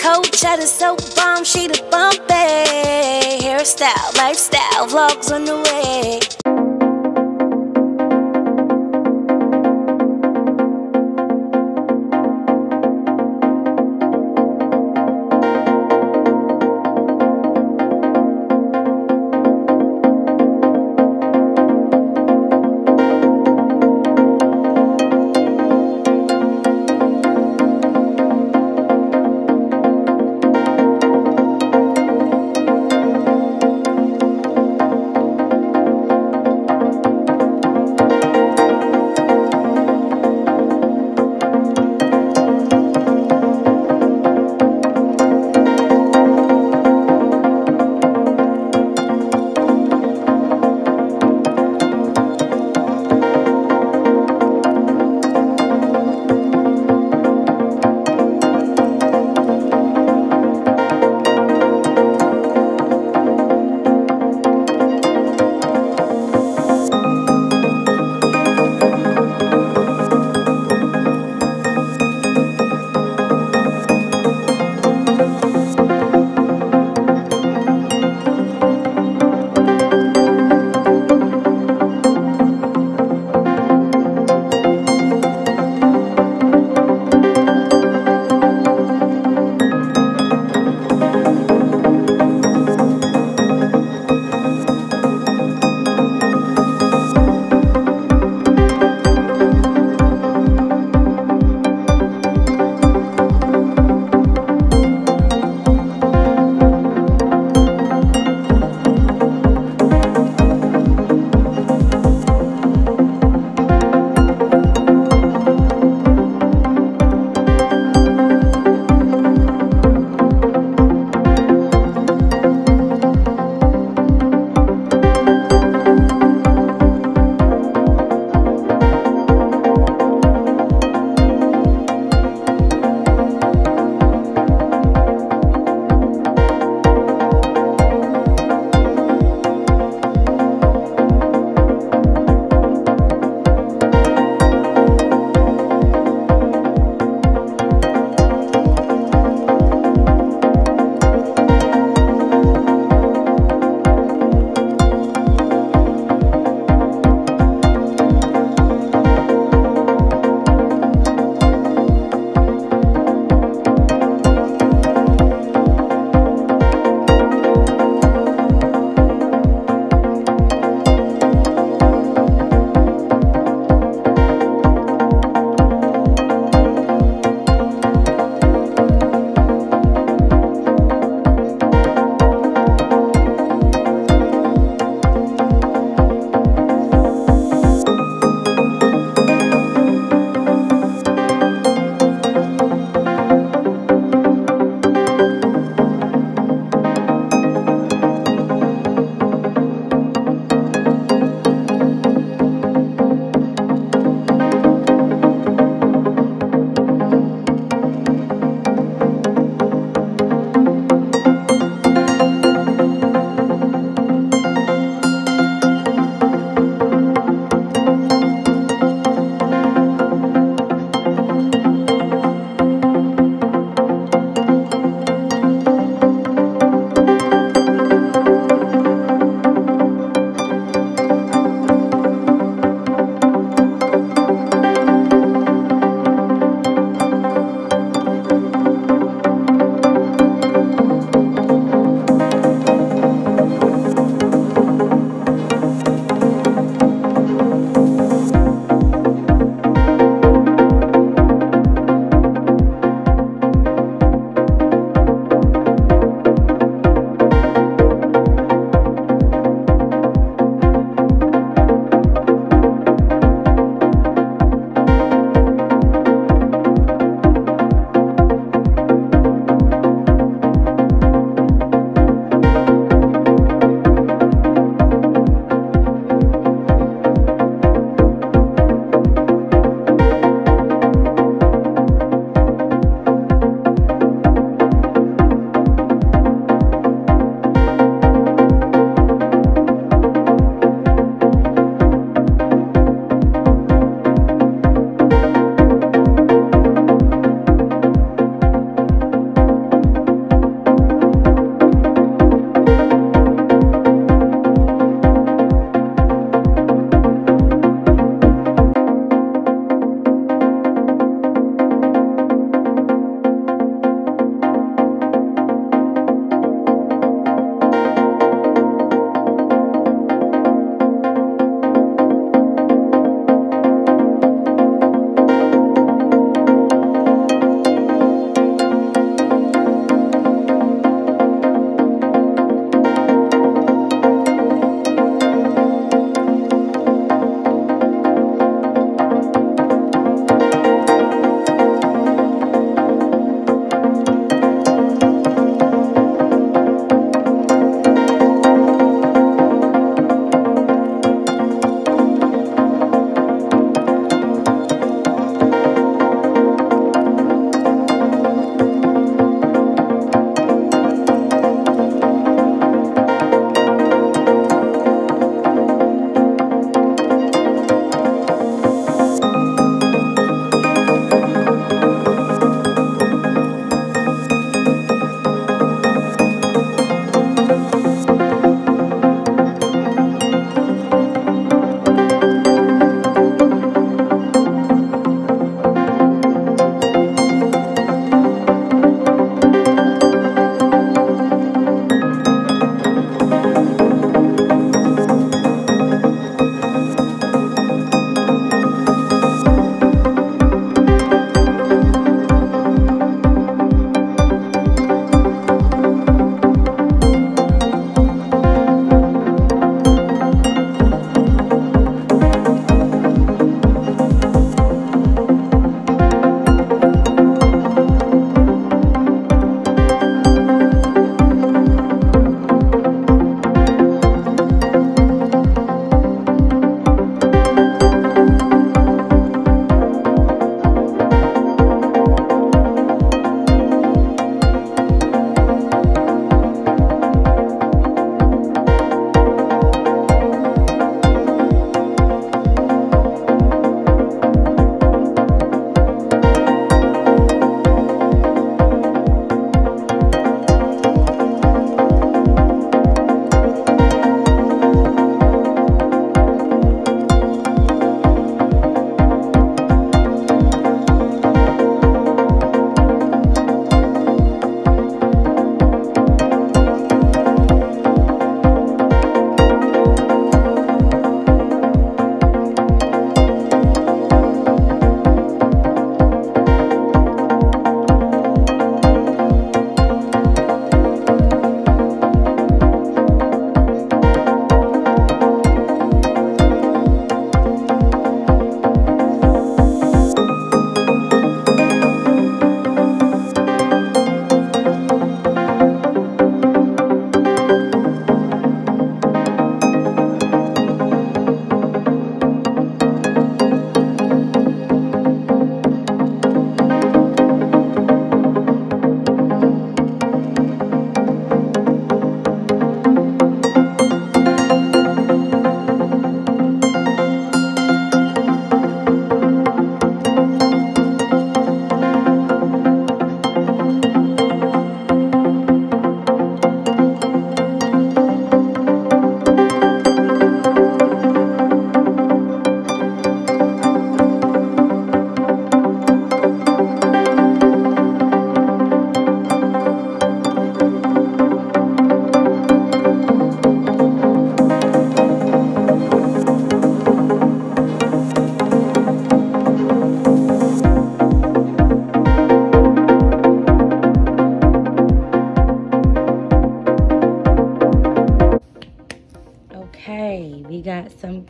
Cochetta so bomb, she the bumpy. Hairstyle, lifestyle, vlogs on the way.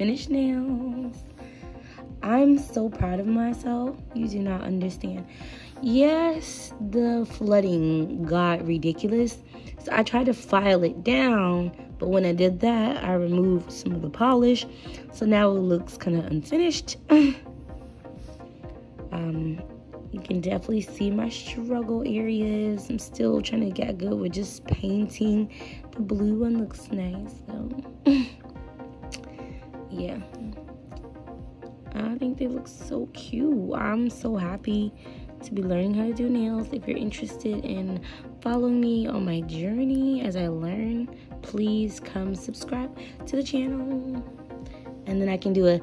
finished nails. I'm so proud of myself. You do not understand. Yes, the flooding got ridiculous. So I tried to file it down, but when I did that, I removed some of the polish. So now it looks kind of unfinished. You can definitely see my struggle areas. I'm still trying to get good with just painting. The blue one looks nice though. Yeah. I think they look so cute. I'm so happy to be learning how to do nails. If you're interested in following me on my journey as I learn, please come subscribe to the channel. And then I can do a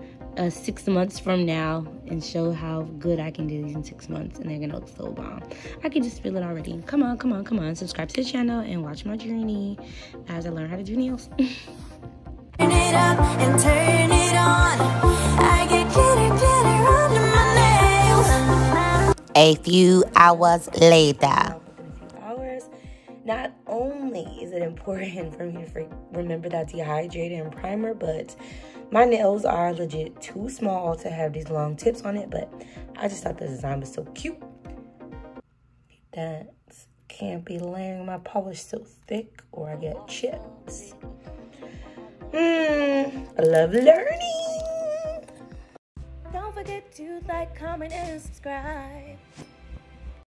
6 months from now and show how good I can do these in 6 months, and they're gonna look so bomb. I can just feel it already. Come on, come on, come on. Subscribe to the channel and watch my journey as I learn how to do nails. Turn it up and turn it on. I get glitter under my nails. A few hours later. Not only is it important for me to remember that dehydrator and primer, but my nails are legit too small to have these long tips on it, but I just thought the design was so cute. That can't be layering my polish so thick or I get chips. I love learning. Don't forget to like, comment, and subscribe.